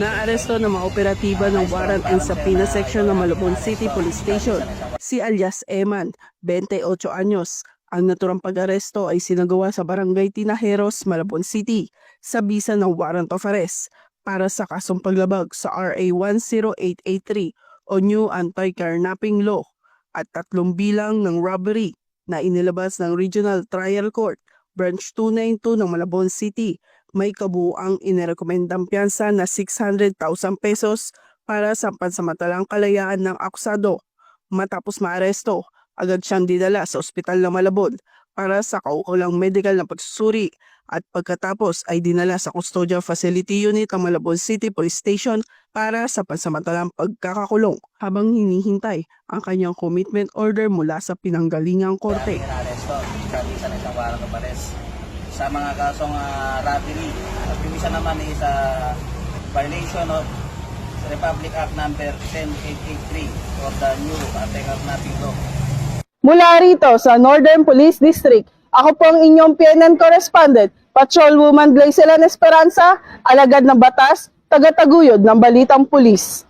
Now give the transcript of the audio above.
Naaresto ng mga operatiba ng Warrant and Subpoena Section ng Malabon City Police Station si alias Eman, 28 anyos. Ang naturang pag-aresto ay sinagawa sa Barangay Tinajeros, Malabon City sa bisa ng Warrant of Arrest para sa kasong paglabag sa RA 10883 o New Anti-Carnapping Law at 3 bilang ng robbery na inilabas ng Regional Trial Court Branch 292 ng Malabon City. May kabuuang inirekomendang piyansa na 600,000 pesos para sa pansamantalang kalayaan ng akusado. Matapos maaresto, agad siyang dinala sa ospital ng Malabon para sa kaukulang medical na pagsusuri at pagkatapos ay dinala sa Custodial Facility Unit ng Malabon City Police Station para sa pansamantalang pagkakakulong habang hinihintay ang kanyang commitment order mula sa pinanggalingang korte. Sa mga kasong robbery. At yung isa naman is violation of Republic Act number 10883 or the new Anti-Carnapping Law. Mula rito sa Northern Police District, ako po ang inyong PNN correspondent, Patrolwoman Glycelan Esperanza, alagad ng batas, taga-taguyod ng Balitang Pulis.